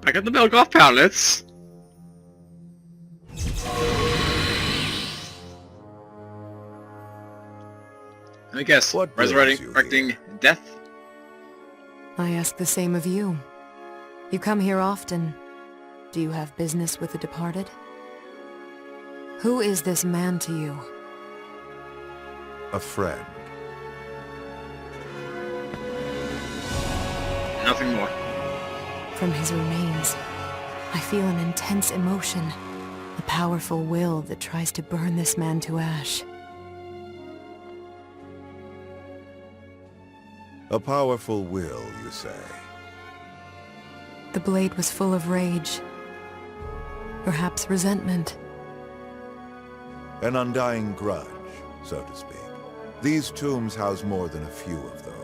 I got the milk off pallets. I guess What resurrecting death. I ask the same of you. You come here often. Do you have business with the departed? Who is this man to you? A friend. Nothing more. From his remains, I feel an intense emotion. A powerful will that tries to burn this man to ash. A powerful will, you say? The blade was full of rage. Perhaps resentment. An undying grudge, so to speak. These tombs house more than a few of those.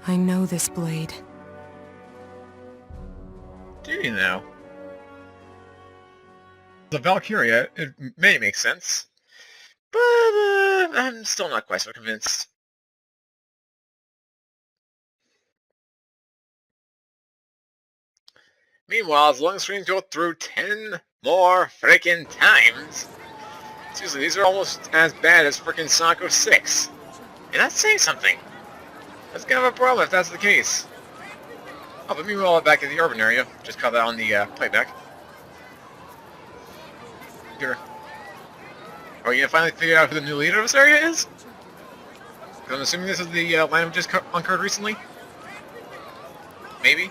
I know this blade. Do you know? The Valkyria, it may make sense, but I'm still not quite so convinced. Meanwhile, as long as screens go through 10 more freaking times, seriously, these are almost as bad as freaking Sonic 06. And that's saying something. That's kind of a problem if that's the case. Oh, but meanwhile, back in the urban area, just caught that on the playback. Here. Are you gonna finally figure out who the new leader of this area is? 'Cause I'm assuming this is the line we just uncovered recently? Maybe?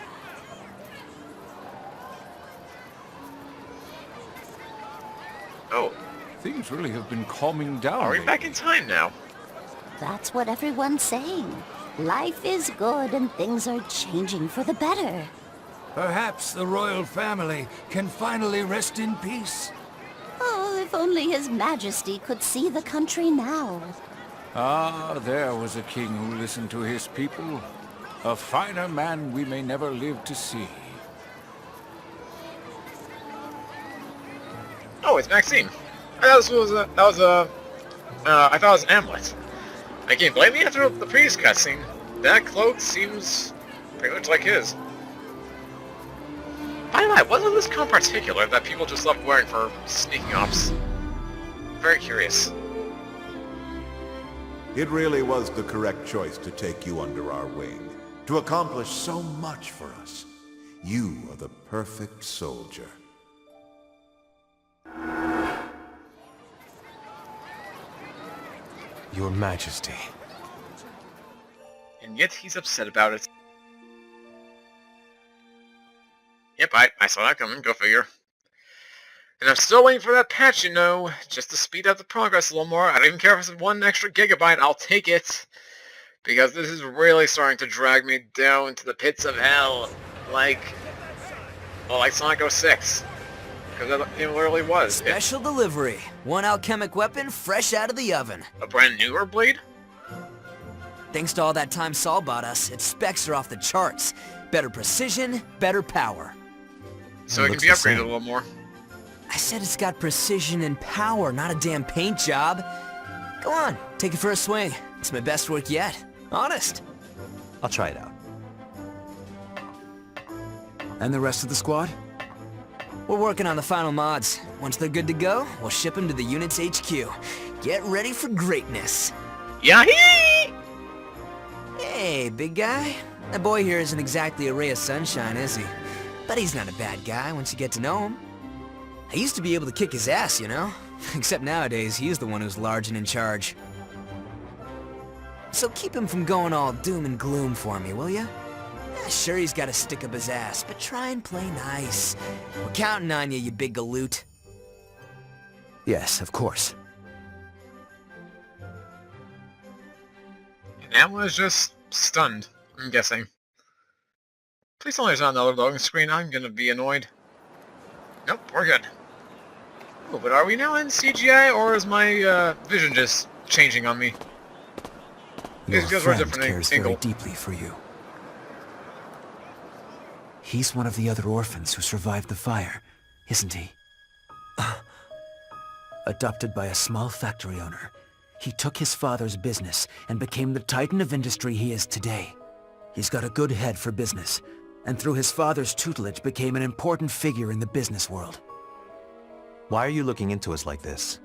Oh. Things really have been calming down. Are we back in time now? That's what everyone's saying. Life is good and things are changing for the better. Perhaps the royal family can finally rest in peace. Oh, if only His Majesty could see the country now. Ah, there was a king who listened to his people. A finer man we may never live to see. Oh, it's Maxime. I thought I thought it was Amleth. I can't blame me after the previous cutscene. That cloak seems pretty much like his. By the way, what was this coat in particular that people just love wearing for sneaking ops? Very curious. It really was the correct choice to take you under our wing. To accomplish so much for us. You are the perfect soldier. Your Majesty. And yet he's upset about it. Yep, I saw that coming, go figure. And I'm still waiting for that patch, you know, just to speed up the progress a little more. I don't even care if it's 1 extra gigabyte, I'll take it. Because this is really starting to drag me down to the pits of hell. Like Sonic 06. Because it literally was. Special delivery. 1 alchemic weapon fresh out of the oven. A brand newer blade? Thanks to all that time Saul bought us, its specs are off the charts. Better precision, better power. So it can be upgraded a little more. I said it's got precision and power, not a damn paint job. Go on, take it for a swing. It's my best work yet. Honest. I'll try it out. And the rest of the squad? We're working on the final mods. Once they're good to go, we'll ship them to the unit's HQ. Get ready for greatness. Yahee! Hey, big guy. That boy here isn't exactly a ray of sunshine, is he? But he's not a bad guy once you get to know him. I used to be able to kick his ass, you know? Except nowadays, he's the one who's large and in charge. So keep him from going all doom and gloom for me, will ya? Yeah, sure he's got a stick up his ass, but try and play nice. We're counting on you, you big galoot. Yes, of course. And Amleth is just stunned, I'm guessing. Please tell me there's not another loading screen, I'm gonna be annoyed. Nope, we're good. Oh, but are we now in CGI, or is my vision just changing on me? Your These guys were a friend different cares very angle. deeply for you. He's one of the other orphans who survived the fire, isn't he? Adopted by a small factory owner, He took his father's business and became the titan of industry he is today. He's got a good head for business, and through his father's tutelage became an important figure in the business world. Why are you looking into us like this?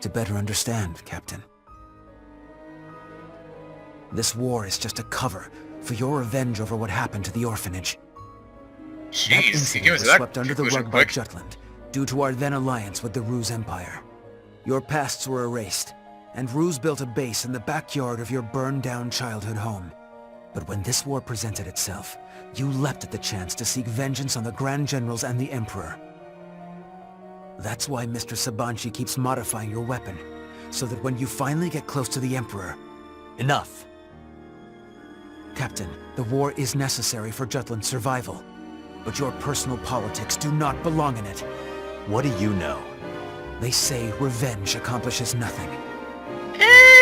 To better understand, Captain. This war is just a cover for your revenge over what happened to the orphanage. That Jeez, he incident gave was us that swept under the conclusion rug by quick. Jutland, due to our then alliance with the Ruse Empire. Your pasts were erased, and Ruse built a base in the backyard of your burned-down childhood home. But when this war presented itself, you leapt at the chance to seek vengeance on the Grand Generals and the Emperor. That's why Mr. Sabanchi keeps modifying your weapon, so that when you finally get close to the Emperor... Enough! Captain, the war is necessary for Jutland's survival, but your personal politics do not belong in it. What do you know? They say revenge accomplishes nothing.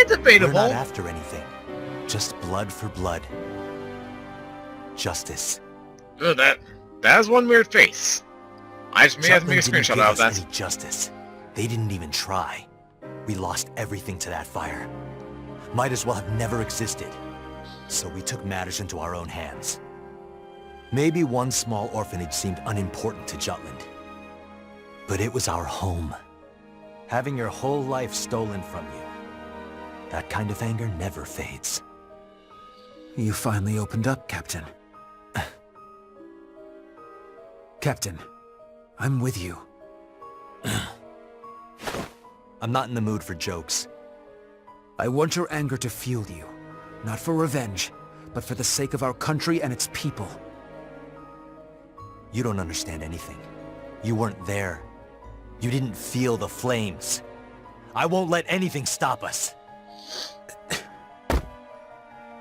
Debatable. We're not after anything. Just blood for blood. Justice. Oh, that is one weird face. I just may have to make a Jutland didn't screenshot give out of us that. any justice. They didn't even try. We lost everything to that fire. Might as well have never existed. So we took matters into our own hands. Maybe one small orphanage seemed unimportant to Jutland. But it was our home. Having your whole life stolen from you. That kind of anger never fades. You finally opened up, Captain. Captain, I'm with you. I'm not in the mood for jokes. I want your anger to fuel you, not for revenge, but for the sake of our country and its people. You don't understand anything. You weren't there. You didn't feel the flames. I won't let anything stop us.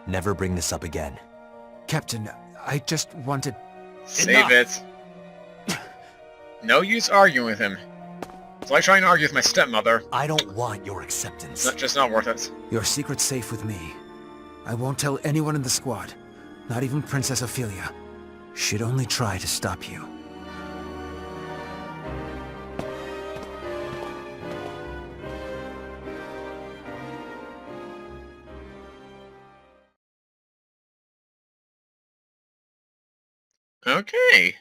Never bring this up again. Captain, I just wanted... Save it. No use arguing with him. It's like trying to argue with my stepmother. I don't want your acceptance. It's just not worth it. Your secret's safe with me. I won't tell anyone in the squad, not even Princess Ophelia. She'd only try to stop you. Okay.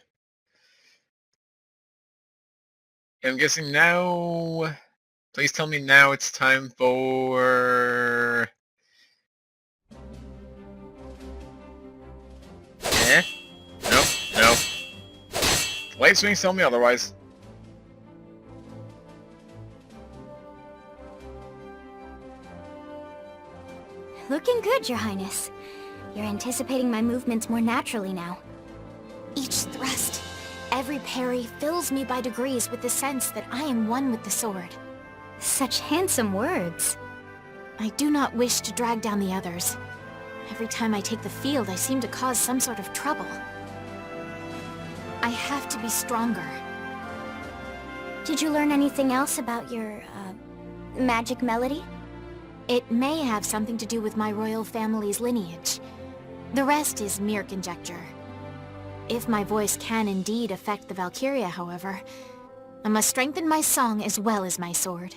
I'm guessing now... Please tell me now it's time for... Eh? Nope, no. Light swings tell me otherwise. Looking good, Your Highness. You're anticipating my movements more naturally now. Each thrust, every parry fills me by degrees with the sense that I am one with the sword. Such handsome words. I do not wish to drag down the others. Every time I take the field, I seem to cause some sort of trouble. I have to be stronger. Did you learn anything else about your, magic melody? It may have something to do with my royal family's lineage. The rest is mere conjecture. If my voice can indeed affect the Valkyria, however, I must strengthen my song as well as my sword.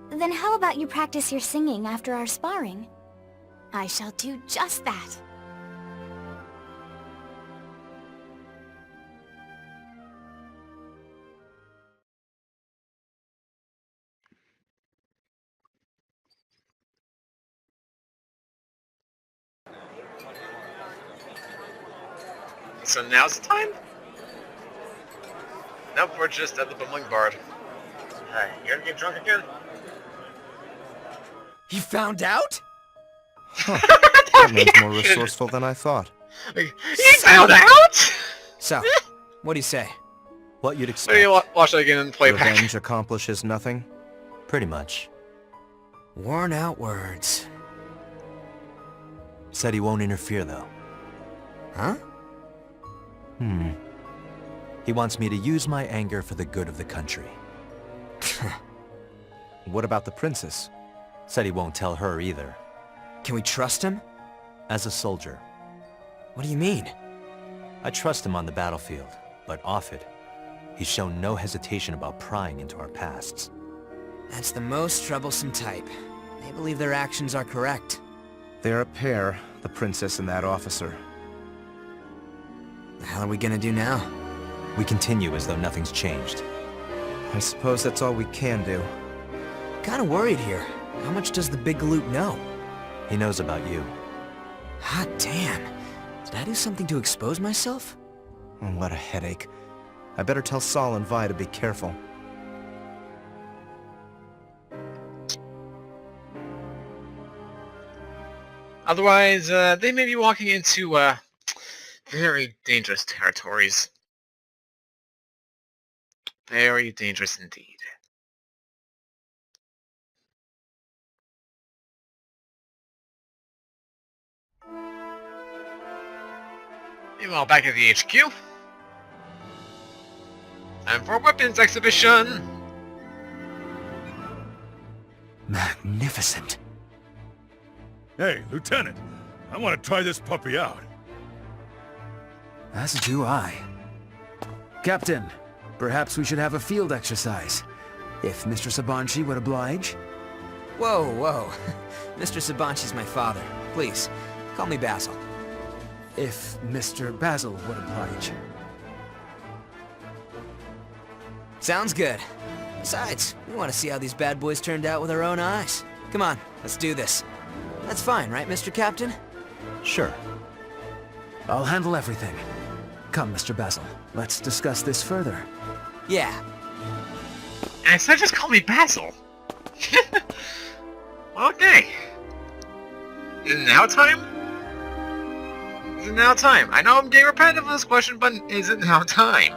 Then how about you practice your singing after our sparring? I shall do just that. So now's the time? Nope, we're just at the Bumbling Bard. Hey, you gonna get drunk again? He found out? That man's more resourceful than I thought. He found out?! So, what do you say? What you'd Maybe expect. watch that again and play back. Revenge accomplishes nothing. Pretty much. Worn out words. Said he won't interfere, though. Huh? He wants me to use my anger for the good of the country. What about the princess? Said he won't tell her either. Can we trust him? As a soldier, What do you mean? I trust him on the battlefield, but off it, he's shown no hesitation about prying into our pasts. That's the most troublesome type. they believe their actions are correct. They're a pair, the princess and that officer. The hell are we gonna do now? We continue as though nothing's changed. I suppose that's all we can do. Kinda worried here. How much does the big galoot know? He knows about you. Hot damn. Did I do something to expose myself? Oh, what a headache. I better tell Saul and Vi to be careful. Otherwise, they may be walking into, very dangerous territories. Very dangerous indeed. Meanwhile, back at the HQ. And for weapons exhibition! Magnificent. Hey, Lieutenant, I want to try this puppy out. As do I. Captain, perhaps we should have a field exercise. If Mr. Sabanchi would oblige. Whoa, whoa. Mr. Sabanchi's my father. Please, call me Basil. If Mr. Basil would oblige. Sounds good. Besides, we want to see how these bad boys turned out with our own eyes. Come on, let's do this. That's fine, right, Mr. Captain? Sure. I'll handle everything. Come, Mr. Basil. Let's discuss this further. Yeah. And so just call me Basil. Okay. Is it now time? Is it now time? I know I'm getting repetitive with this question, but is it now time?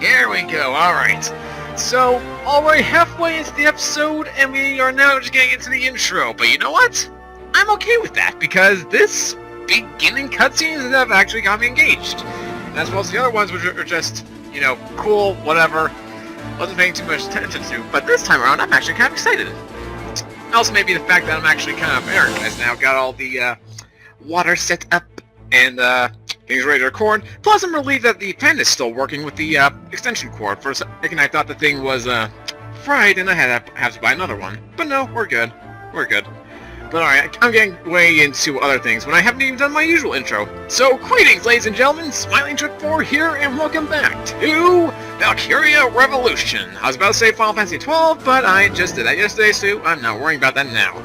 Here we go, alright. So, already halfway into the episode, and we are now just getting into the intro. But you know what? I'm okay with that, because this beginning cutscenes have actually got me engaged. As well as the other ones, which are just, you know, cool, whatever. Wasn't paying too much attention to, but this time around, I'm actually kind of excited. Also, maybe the fact that I'm actually kind of Americanized now, got all the water set up, and things ready to record. Plus, I'm relieved that the pen is still working with the extension cord. For a second, I thought the thing was fried, and I had to have to buy another one. But no, we're good. We're good. But alright, I'm getting way into other things when I haven't even done my usual intro. So, greetings, ladies and gentlemen, Smiling Trick 4 here, and welcome back to Valkyria Revolution. I was about to say Final Fantasy 12, but I just did that yesterday, so I'm not worrying about that now.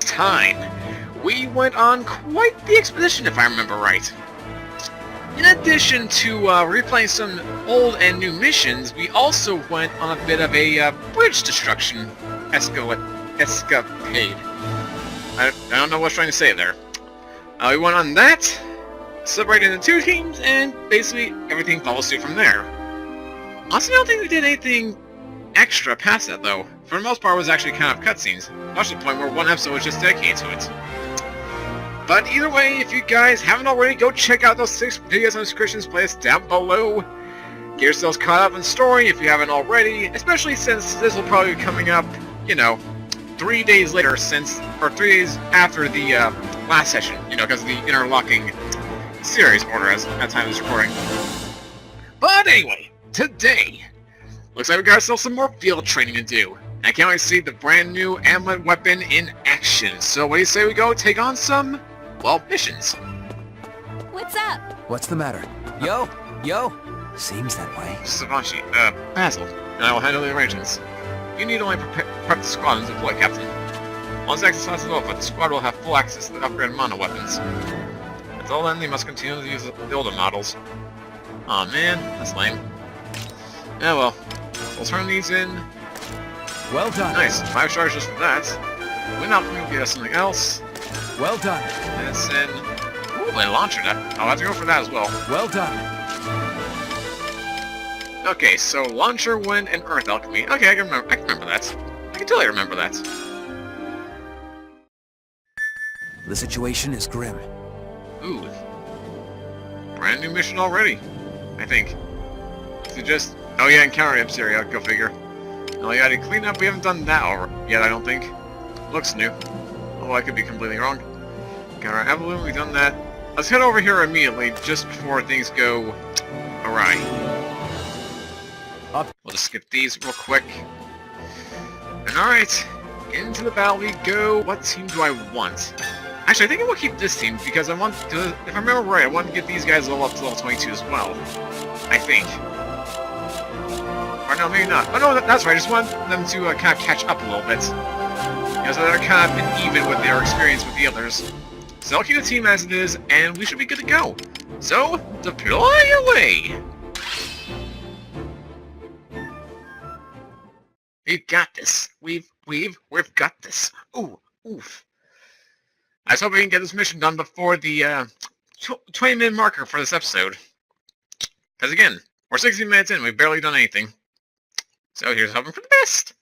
Time. We went on quite the expedition, if I remember right. In addition to replaying some old and new missions, we also went on a bit of a bridge destruction escapade. I don't know what I was trying to say there. We went on that, separated into two teams, and basically everything follows suit from there. Honestly, I don't think we did anything extra past that, though. For the most part, it was actually kind of cutscenes, much to the point where one episode was just dedicated to it. But either way, if you guys haven't already, go check out those 6 videos on Christian's playlist down below. Get yourselves caught up in the story if you haven't already, especially since this will probably be coming up, you know, 3 days later or 3 days after the last session, you know, because of the interlocking series order at the time of this recording. But anyway, today, looks like we got ourselves some more field training to do. I can't wait to see the brand new Amleth weapon in action. So what do you say we go take on some, well, missions? What's up? What's the matter? Yo, yo. Seems that way. Savanchi, Basil, and I will handle the arrangements. You need only prep the squad and deploy, Captain. Once exercise is over, the squad will have full access to the upgraded mono weapons. Until then, they must continue to use the older models. Aw man, that's lame. Yeah well, we'll turn these in. Well done. Nice, 5 charges for that. Win out for me will get us something else. Well done. And send... Ooh, a launcher. I'll have to go for that as well. Well done. Okay, so launcher, wind, and earth alchemy. Okay, I can remember that. I can totally remember that. The situation is grim. Ooh. Brand new mission already, I think. Is it just... Oh yeah, encounter Ipsyria, go figure. Oh yeah, to clean up, we haven't done that yet, I don't think. Looks new. Oh, I could be completely wrong. Encounter Evelyn, we've done that. Let's head over here immediately, just before things go awry. Up. We'll just skip these real quick. And Alright, into the battle we go. What team do I want? Actually, I think I will keep this team, because I want to, if I remember right, I want to get these guys all up to level 22 as well. I think. Or no, maybe not. Oh no, that's right, I just want them to kind of catch up a little bit. You know, so they're kind of been even with their experience with the others. So I'll keep the team as it is, and we should be good to go. So, deploy away! We've got this. We've got this. Ooh, oof. I just hope we can get this mission done before the 20-minute marker for this episode. Because again, we're 16 minutes in, we've barely done anything. So here's hoping for the best.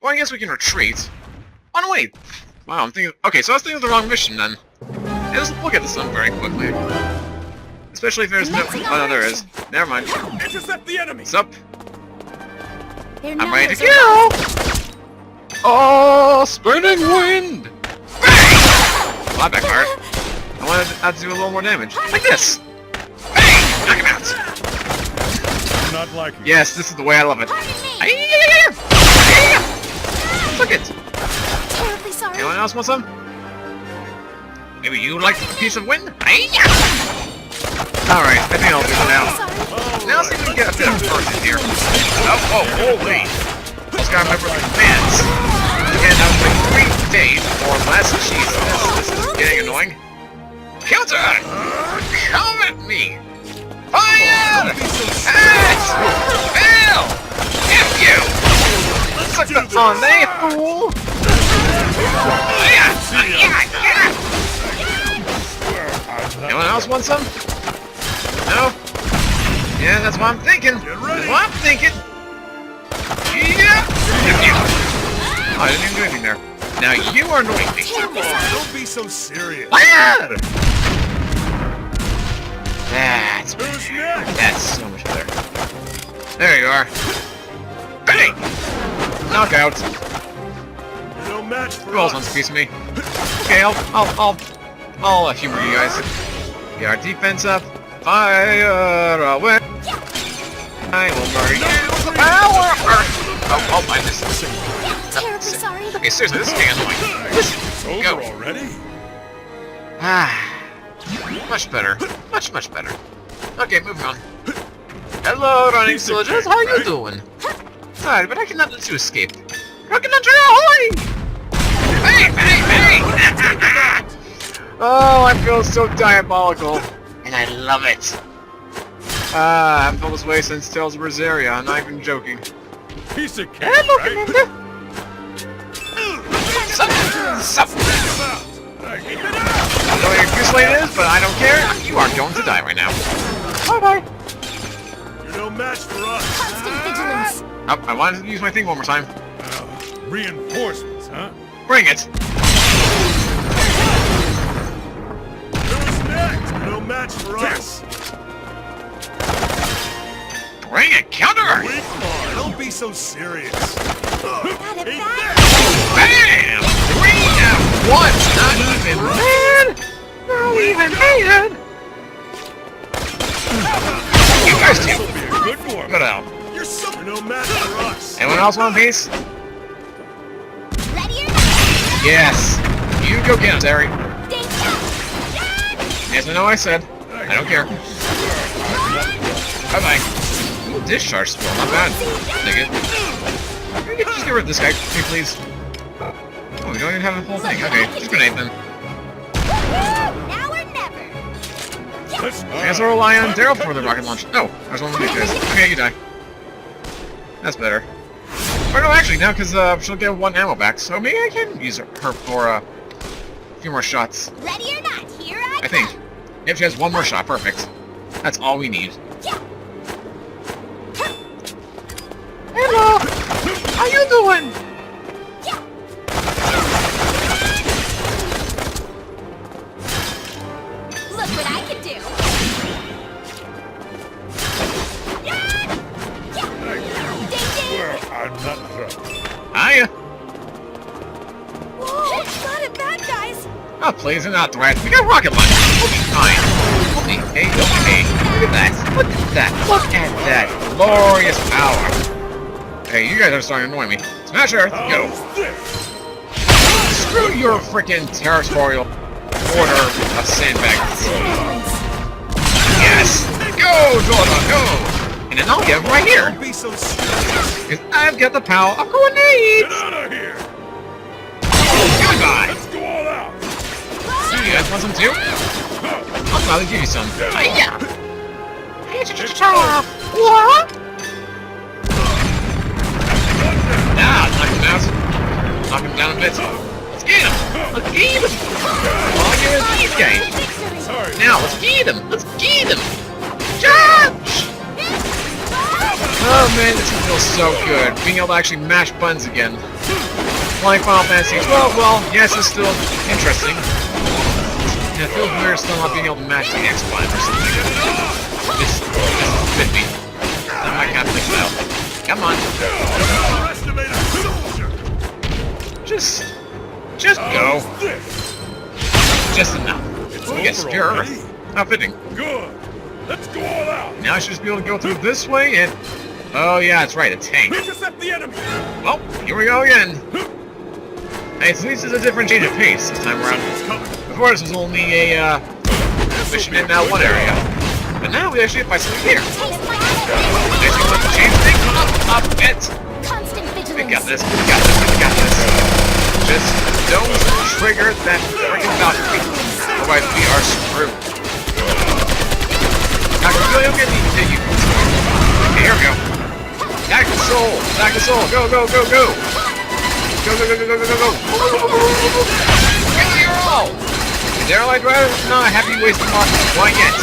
Well, I guess we can retreat. Oh no, wait. Wow, I'm thinking. Okay, so I was thinking of the wrong mission then. Yeah, let's look at this one very quickly. Especially if there's no. Oh no, there is. Never mind. Intercept the enemy. What's up? I'm ready to go! Oh, spinning wind! Bang! Well, that backfired. I wanted to do a little more damage. Like this! Bang! Knock him out! Not liking it. Yes, this is the way I love it. Look it! Terribly sorry. Anyone else want some? Maybe you like a piece of wind? Alright, I think I'll do it now. Now let's see if we can get a bit of burst in here. Oh, holy! Just gotta remember the commands. Again, that was like 3 days or less. Jesus, this is getting annoying. Counter! Come at me! Fire! At! Fail! F you! Suck the on there, fool! Anyone else want some? No? Yeah, that's what I'm thinking. That's what I'm thinking. Yeah. Oh, I didn't even do anything there. Now you are annoying me. Don't be so serious. Bad. That's better. That's so much better. There you are. Bang! Knockout. No match for Who else wants a piece of me? Okay, I'll humor you guys. Get our defense up. Fire away! I will murder you! Power! Oh, I missed this. Terribly sorry. Okay, seriously, this is getting annoying. Listen, It's over already? Much better. Much better. Okay, moving on. Hello, running soldiers. How are you doing? Sorry, but I cannot let you escape. Rocket launcher, ahoy! Bang! Oh, I feel so diabolical. And I love it. I haven't felt this way since Tales of Berseria. I'm not even joking. Piece of cake, Hello, right? Commander. Sup. I don't know what your goose lane is, but I don't care. You are going to die right now. Bye-bye. You're no match for us. Constant vigilance. Oh, I wanted to use my thing one more time. Reinforcements, huh? Bring it. Who's next? No match for us. Bring it, counter! Don't be so serious. Bam! 3 at once! Not even mad! Not even mad! You guys too! Good out. You're no match for us. Anyone else want a piece? Ready or not? Yes! You go get him, Terry. Danger! Yes, I know I said. I don't care. Bye-bye. Ooh, discharge spell, not bad. Dig it. Can we just get rid of this guy, please? Oh, we don't even have the whole thing. Okay, just grenade then. Now or never. I guess I'll rely on Daryl for the rocket launch. Oh, there's one of these guys. Okay, you die. That's better. Or no, actually, now, because she'll get 1 ammo back, so maybe I can use her for a few more shots. Ready or not, here I think. If she has 1 more shot, perfect. That's all we need. Hello! How you doing? Look what I can do. I'm not Hiya! Whoa, got it bad, guys. Oh, please, do not threat. We got rocket launch. We'll be fine. Okay. Look at that. Look at that glorious power. Hey, you guys are starting to annoy me. Smash Earth, go. Screw your freaking territorial border of sandbags. Yes! Go, Jordan, go! And then I'll get him right here. Because I've got the power of grenades! Get out of here! Goodbye! Let's go all out! So you guys want some too? I'll probably give you some. Yeah! What? Nah, knock him out. Knock him down a bit. Let's get him! Let's get him! All I get is these guys. Now, let's get him! Let's get him! Charge! Oh man, this feels so good. Being able to actually mash buttons again. Playing Final Fantasy 12, well, yes, it's still interesting. Yeah, it feels weird still not being able to mash the X button or something. This is 50. Not my kind of thing now. Come on. Just go. Just enough. We'll get Secure Earth. How fitting. Good. Let's go all out. Now I should just be able to go through this way and... Oh yeah, that's right, a tank. Intercept the enemy. Well, here we go again. Hey, at least it's a different change of pace this time around. Before this was only a mission in that one area. But now we actually fight something here. Actually want to change things up a bit. We got this, we got this, we got this. Just don't trigger that freaking Valkyrie. Otherwise we are screwed. Now you really don't get me to you. Okay, here we go. Attack the soul! Attack the soul! Go, go, go, go! Go, go, go, go, go, go, go, go! Give me your all! Daryl, I'd rather not have you waste the mark. Why yet?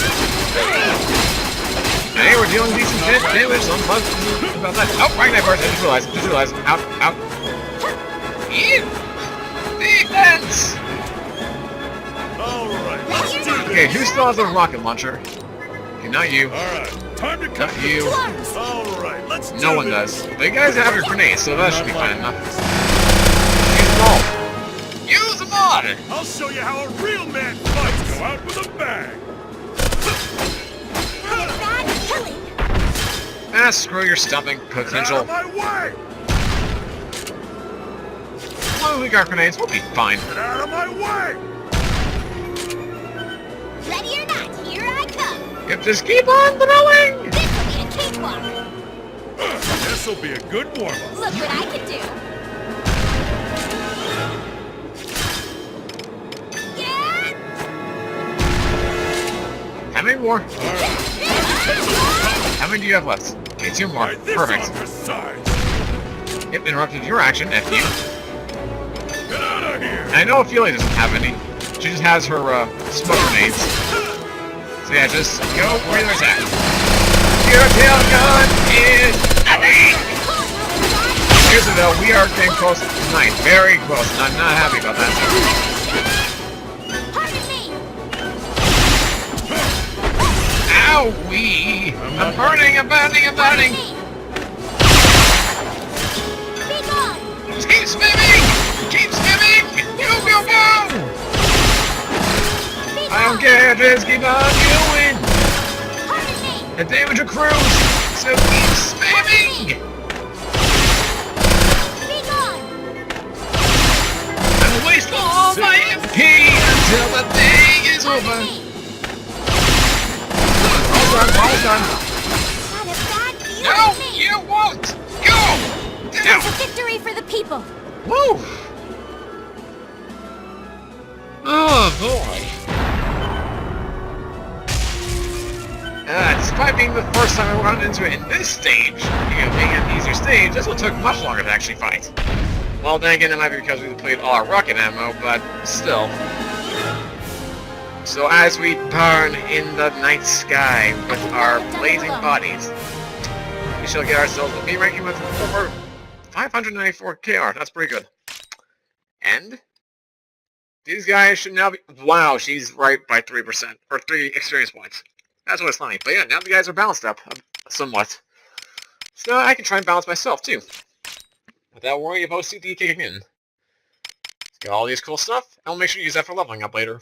Hey, we're dealing decent damage, so I'm positive about that. Oh, right there, burst. I just realized. Out, out. Yeah! Defense! Alright, let's do this. Okay, who still has a rocket launcher? Okay, not you. Alright, time to cut Not you. Alright, let's do No one this. does. But you guys have your grenades, so that should be fine enough. Use them all! Use them all! I'll show you how a real man fights. Go out with a bang. Ah, screw your stomping potential. Get out of my way! As long as we got grenades, we'll be fine. Get out of my way! Ready or not, here I come. Yep, just keep on throwing! This will be a cakewalk. This'll be a good warm-up. Look what I can do. Yeah. How many more? How many do you have left? Okay, 2 more. Right, this Perfect. on her side. Yep, interrupted your action, F you. Get out of here! I know Ophelia doesn't have any. She just has her, smoke grenades. So yeah, just go where there's at. Your tail gun is nothing! Seriously though, we are getting close tonight. Very close, and I'm not happy about that. Owie! I'm burning, I'm burning, I'm burning! Keep swimming! Keep swimming! Go, go, go! I don't care, just keep on going! The damage accrues, so keep swimming! And waste all my MP until the thing is over! All done. No, you won't! Go! It's a victory for the people. Woo! Oh boy. Despite being the first time I run into it in this stage, being an easier stage, this one took much longer to actually fight. Well, then again, it might be because we played all our rocket ammo, but still. So as we burn in the night sky with our blazing bodies, we shall get ourselves a B ranking with over 594 KR. That's pretty good. And these guys should now be... Wow, she's right by 3%, or 3 experience points. That's what it's funny. But yeah, now the guys are balanced up somewhat. So I can try and balance myself too, without worrying about CD kicking in. Let's get all these cool stuff, and we'll make sure to use that for leveling up later.